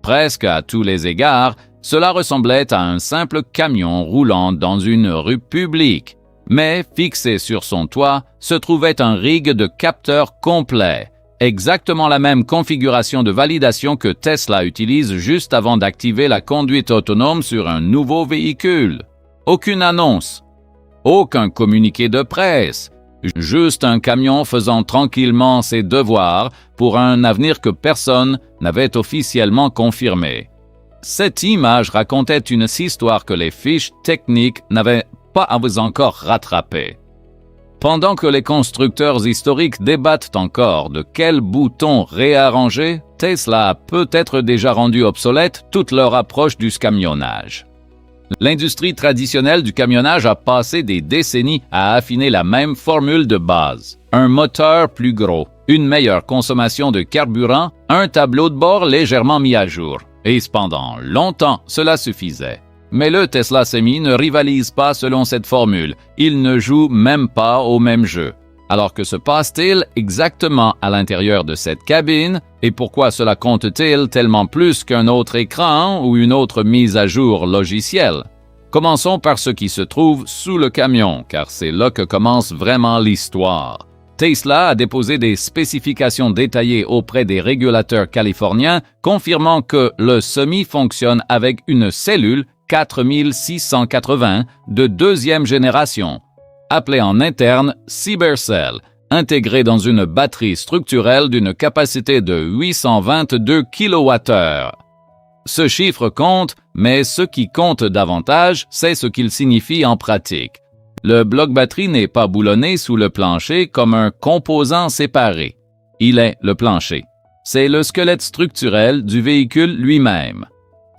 Presque à tous les égards, cela ressemblait à un simple camion roulant dans une rue publique. Mais fixé sur son toit se trouvait un rig de capteurs complet, exactement la même configuration de validation que Tesla utilise juste avant d'activer la conduite autonome sur un nouveau véhicule. Aucune annonce, aucun communiqué de presse, juste un camion faisant tranquillement ses devoirs pour un avenir que personne n'avait officiellement confirmé. Cette image racontait une histoire que les fiches techniques n'avaient pas encore rattrapée. Pendant que les constructeurs historiques débattent encore de quel bouton réarranger, Tesla a peut-être déjà rendu obsolète toute leur approche du camionnage. L'industrie traditionnelle du camionnage a passé des décennies à affiner la même formule de base. Un moteur plus gros, une meilleure consommation de carburant, un tableau de bord légèrement mis à jour. Et pendant longtemps, cela suffisait. Mais le Tesla Semi ne rivalise pas selon cette formule. Il ne joue même pas au même jeu. Alors que se passe-t-il exactement à l'intérieur de cette cabine et pourquoi cela compte-t-il tellement plus qu'un autre écran ou une autre mise à jour logicielle? Commençons par ce qui se trouve sous le camion, car c'est là que commence vraiment l'histoire. Tesla a déposé des spécifications détaillées auprès des régulateurs californiens, confirmant que le Semi fonctionne avec une cellule 4680 de deuxième génération, appelée en interne CyberCell, intégrée dans une batterie structurelle d'une capacité de 822 kWh. Ce chiffre compte, mais ce qui compte davantage, c'est ce qu'il signifie en pratique. Le bloc batterie n'est pas boulonné sous le plancher comme un composant séparé. Il est le plancher. C'est le squelette structurel du véhicule lui-même.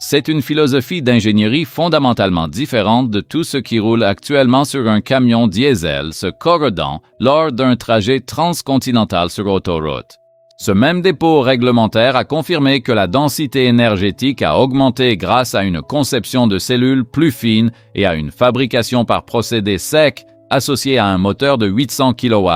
C'est une philosophie d'ingénierie fondamentalement différente de tout ce qui roule actuellement sur un camion diesel se corrodant lors d'un trajet transcontinental sur autoroute. Ce même dépôt réglementaire a confirmé que la densité énergétique a augmenté grâce à une conception de cellules plus fines et à une fabrication par procédé sec associée à un moteur de 800 kW.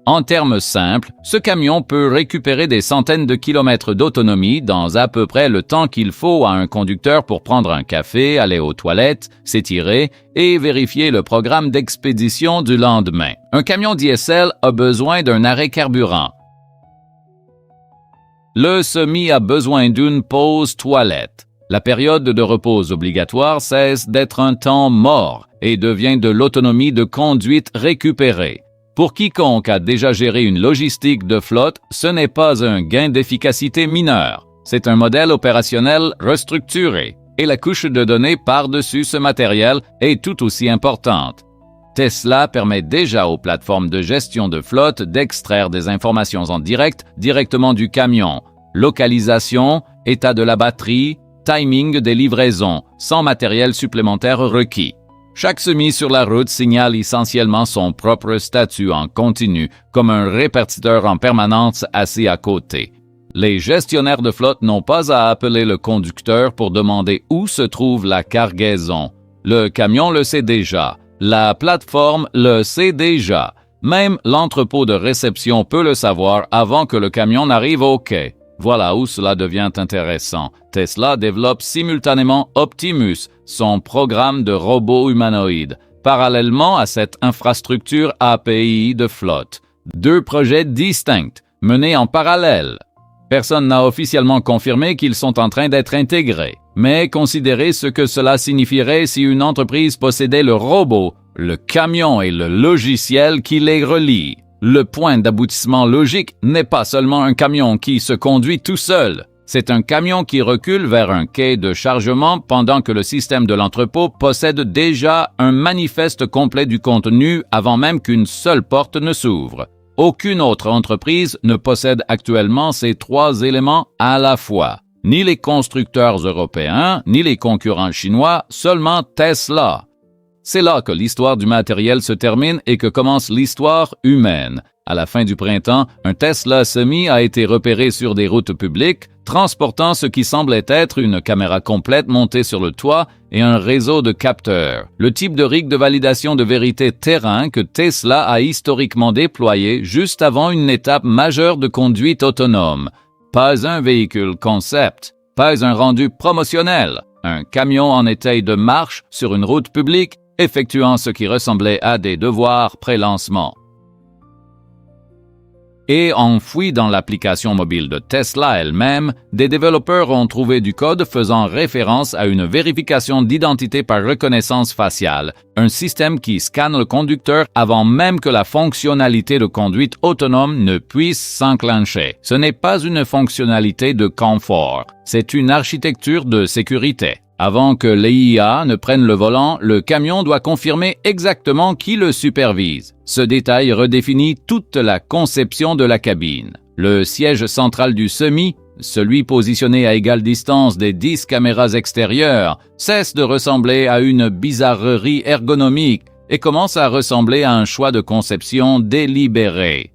En termes simples, ce camion peut récupérer des centaines de kilomètres d'autonomie dans à peu près le temps qu'il faut à un conducteur pour prendre un café, aller aux toilettes, s'étirer et vérifier le programme d'expédition du lendemain. Un camion diesel a besoin d'un arrêt carburant. Le Semi a besoin d'une pause toilette. La période de repos obligatoire cesse d'être un temps mort et devient de l'autonomie de conduite récupérée. Pour quiconque a déjà géré une logistique de flotte, ce n'est pas un gain d'efficacité mineur. C'est un modèle opérationnel restructuré et la couche de données par-dessus ce matériel est tout aussi importante. Tesla permet déjà aux plateformes de gestion de flotte d'extraire des informations en direct directement du camion. Localisation, état de la batterie, timing des livraisons, sans matériel supplémentaire requis. Chaque Semi sur la route signale essentiellement son propre statut en continu, comme un répartiteur en permanence assis à côté. Les gestionnaires de flotte n'ont pas à appeler le conducteur pour demander où se trouve la cargaison. Le camion le sait déjà. La plateforme le sait déjà. Même l'entrepôt de réception peut le savoir avant que le camion n'arrive au quai. Voilà où cela devient intéressant. Tesla développe simultanément Optimus, son programme de robot humanoïde, parallèlement à cette infrastructure API de flotte. Deux projets distincts, menés en parallèle. Personne n'a officiellement confirmé qu'ils sont en train d'être intégrés. Mais considérez ce que cela signifierait si une entreprise possédait le robot, le camion et le logiciel qui les relie. Le point d'aboutissement logique n'est pas seulement un camion qui se conduit tout seul. C'est un camion qui recule vers un quai de chargement pendant que le système de l'entrepôt possède déjà un manifeste complet du contenu avant même qu'une seule porte ne s'ouvre. Aucune autre entreprise ne possède actuellement ces trois éléments à la fois. Ni les constructeurs européens, ni les concurrents chinois, seulement Tesla. C'est là que l'histoire du matériel se termine et que commence l'histoire humaine. À la fin du printemps, un Tesla Semi a été repéré sur des routes publiques, transportant ce qui semblait être une caméra complète montée sur le toit et un réseau de capteurs. Le type de rig de validation de vérité terrain que Tesla a historiquement déployé juste avant une étape majeure de conduite autonome. Pas un véhicule concept, pas un rendu promotionnel. Un camion en état de marche sur une route publique, effectuant ce qui ressemblait à des devoirs pré-lancement. Et enfoui dans l'application mobile de Tesla elle-même, des développeurs ont trouvé du code faisant référence à une vérification d'identité par reconnaissance faciale, un système qui scanne le conducteur avant même que la fonctionnalité de conduite autonome ne puisse s'enclencher. Ce n'est pas une fonctionnalité de confort, c'est une architecture de sécurité. Avant que l'IA ne prenne le volant, le camion doit confirmer exactement qui le supervise. Ce détail redéfinit toute la conception de la cabine. Le siège central du semi, celui positionné à égale distance des 10 caméras extérieures, cesse de ressembler à une bizarrerie ergonomique et commence à ressembler à un choix de conception délibéré.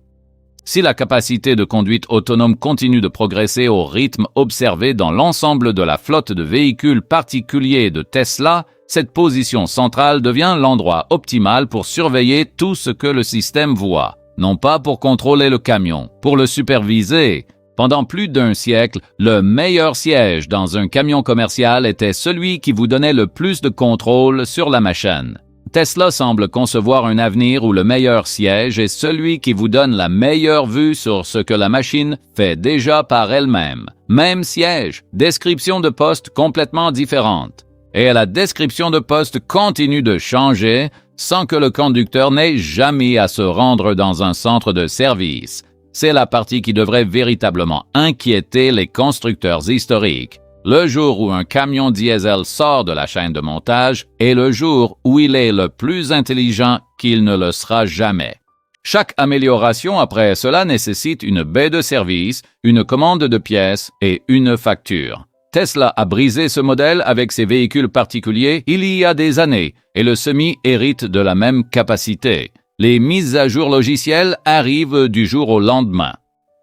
Si la capacité de conduite autonome continue de progresser au rythme observé dans l'ensemble de la flotte de véhicules particuliers de Tesla, cette position centrale devient l'endroit optimal pour surveiller tout ce que le système voit, non pas pour contrôler le camion, pour le superviser. Pendant plus d'un siècle, le meilleur siège dans un camion commercial était celui qui vous donnait le plus de contrôle sur la machine. Tesla semble concevoir un avenir où le meilleur siège est celui qui vous donne la meilleure vue sur ce que la machine fait déjà par elle-même. Même siège, description de poste complètement différente. Et la description de poste continue de changer sans que le conducteur n'ait jamais à se rendre dans un centre de service. C'est la partie qui devrait véritablement inquiéter les constructeurs historiques. Le jour où un camion diesel sort de la chaîne de montage est le jour où il est le plus intelligent qu'il ne le sera jamais. Chaque amélioration après cela nécessite une baie de service, une commande de pièces et une facture. Tesla a brisé ce modèle avec ses véhicules particuliers il y a des années et le Semi hérite de la même capacité. Les mises à jour logicielles arrivent du jour au lendemain.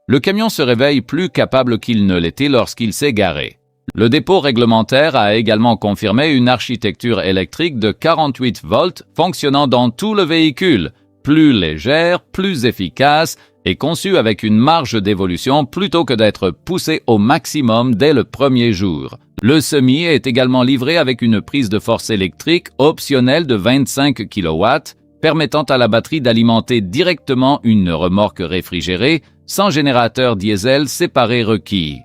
Le camion se réveille plus capable qu'il ne l'était lorsqu'il s'est garé. Le dépôt réglementaire a également confirmé une architecture électrique de 48 volts fonctionnant dans tout le véhicule, plus légère, plus efficace et conçue avec une marge d'évolution plutôt que d'être poussée au maximum dès le premier jour. Le Semi est également livré avec une prise de force électrique optionnelle de 25 kW, permettant à la batterie d'alimenter directement une remorque réfrigérée sans générateur diesel séparé requis.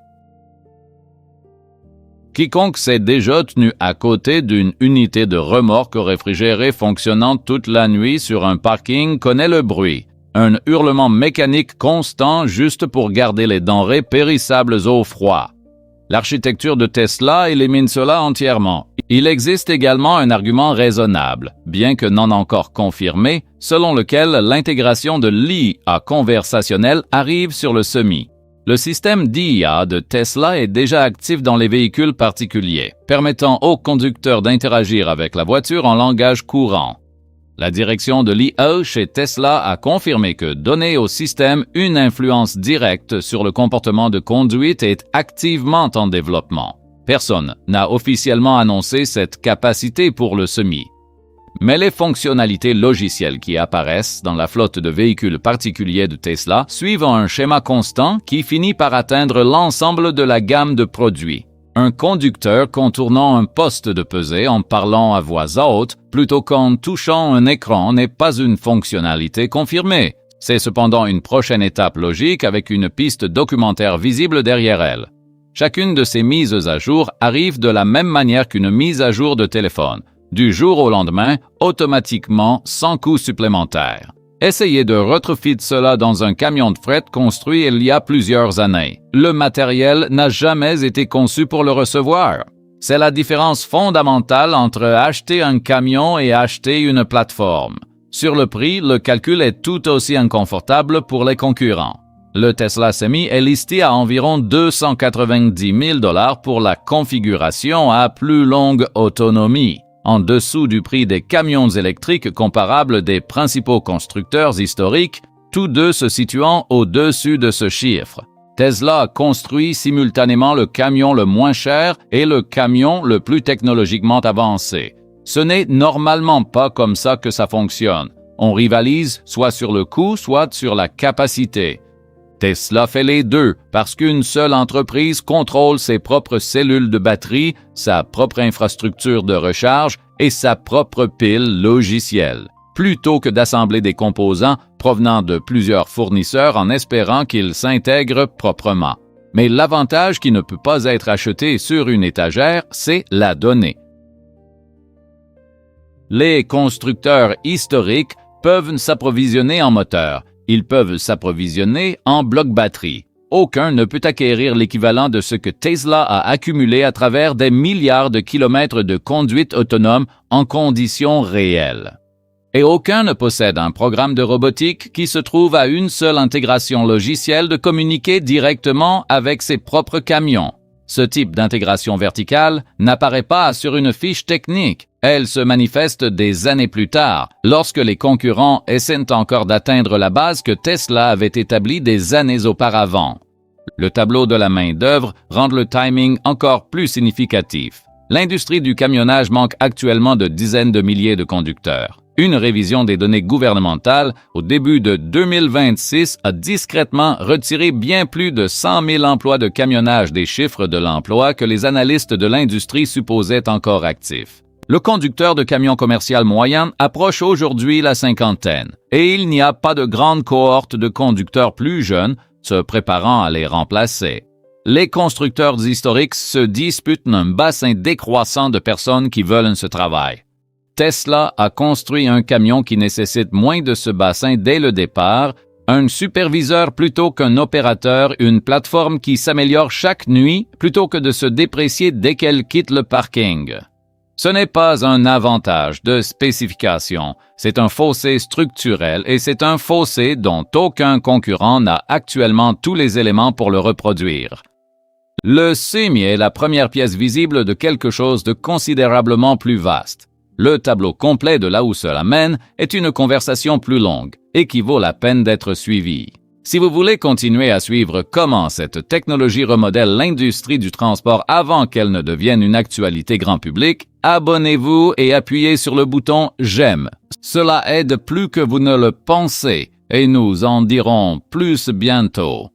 Quiconque s'est déjà tenu à côté d'une unité de remorque réfrigérée fonctionnant toute la nuit sur un parking connaît le bruit. Un hurlement mécanique constant juste pour garder les denrées périssables au froid. L'architecture de Tesla élimine cela entièrement. Il existe également un argument raisonnable, bien que non encore confirmé, selon lequel l'intégration de l'IA conversationnelle arrive sur le Semi. Le système d'IA de Tesla est déjà actif dans les véhicules particuliers, permettant aux conducteurs d'interagir avec la voiture en langage courant. La direction de l'IA chez Tesla a confirmé que donner au système une influence directe sur le comportement de conduite est activement en développement. Personne n'a officiellement annoncé cette capacité pour le Semi. Mais les fonctionnalités logicielles qui apparaissent dans la flotte de véhicules particuliers de Tesla suivent un schéma constant qui finit par atteindre l'ensemble de la gamme de produits. Un conducteur contournant un poste de pesée en parlant à voix haute plutôt qu'en touchant un écran n'est pas une fonctionnalité confirmée. C'est cependant une prochaine étape logique avec une piste documentaire visible derrière elle. Chacune de ces mises à jour arrive de la même manière qu'une mise à jour de téléphone. Du jour au lendemain, automatiquement, sans coût supplémentaire. Essayez de retrofit cela dans un camion de fret construit il y a plusieurs années. Le matériel n'a jamais été conçu pour le recevoir. C'est la différence fondamentale entre acheter un camion et acheter une plateforme. Sur le prix, le calcul est tout aussi inconfortable pour les concurrents. Le Tesla Semi est listé à environ 290 000 $ pour la configuration à plus longue autonomie, en dessous du prix des camions électriques comparables des principaux constructeurs historiques, tous deux se situant au-dessus de ce chiffre. Tesla a construit simultanément le camion le moins cher et le camion le plus technologiquement avancé. Ce n'est normalement pas comme ça que ça fonctionne. On rivalise soit sur le coût, soit sur la capacité. Tesla fait les deux parce qu'une seule entreprise contrôle ses propres cellules de batterie, sa propre infrastructure de recharge et sa propre pile logicielle, plutôt que d'assembler des composants provenant de plusieurs fournisseurs en espérant qu'ils s'intègrent proprement. Mais l'avantage qui ne peut pas être acheté sur une étagère, c'est la donnée. Les constructeurs historiques peuvent s'approvisionner en moteurs. Ils peuvent s'approvisionner en blocs batterie. Aucun ne peut acquérir l'équivalent de ce que Tesla a accumulé à travers des milliards de kilomètres de conduite autonome en conditions réelles. Et aucun ne possède un programme de robotique qui se trouve à une seule intégration logicielle de communiquer directement avec ses propres camions. Ce type d'intégration verticale n'apparaît pas sur une fiche technique. Elle se manifeste des années plus tard, lorsque les concurrents essaient encore d'atteindre la base que Tesla avait établie des années auparavant. Le tableau de la main-d'œuvre rend le timing encore plus significatif. L'industrie du camionnage manque actuellement de dizaines de milliers de conducteurs. Une révision des données gouvernementales au début de 2026 a discrètement retiré bien plus de 100 000 emplois de camionnage des chiffres de l'emploi que les analystes de l'industrie supposaient encore actifs. Le conducteur de camion commercial moyen approche aujourd'hui la cinquantaine, et il n'y a pas de grande cohorte de conducteurs plus jeunes se préparant à les remplacer. Les constructeurs historiques se disputent un bassin décroissant de personnes qui veulent ce travail. Tesla a construit un camion qui nécessite moins de ce bassin dès le départ, un superviseur plutôt qu'un opérateur, une plateforme qui s'améliore chaque nuit plutôt que de se déprécier dès qu'elle quitte le parking. Ce n'est pas un avantage de spécification, c'est un fossé structurel et c'est un fossé dont aucun concurrent n'a actuellement tous les éléments pour le reproduire. Le CIMI est la première pièce visible de quelque chose de considérablement plus vaste. Le tableau complet de là où cela mène est une conversation plus longue et qui vaut la peine d'être suivie. Si vous voulez continuer à suivre comment cette technologie remodèle l'industrie du transport avant qu'elle ne devienne une actualité grand public, abonnez-vous et appuyez sur le bouton « J'aime ». Cela aide plus que vous ne le pensez et nous en dirons plus bientôt.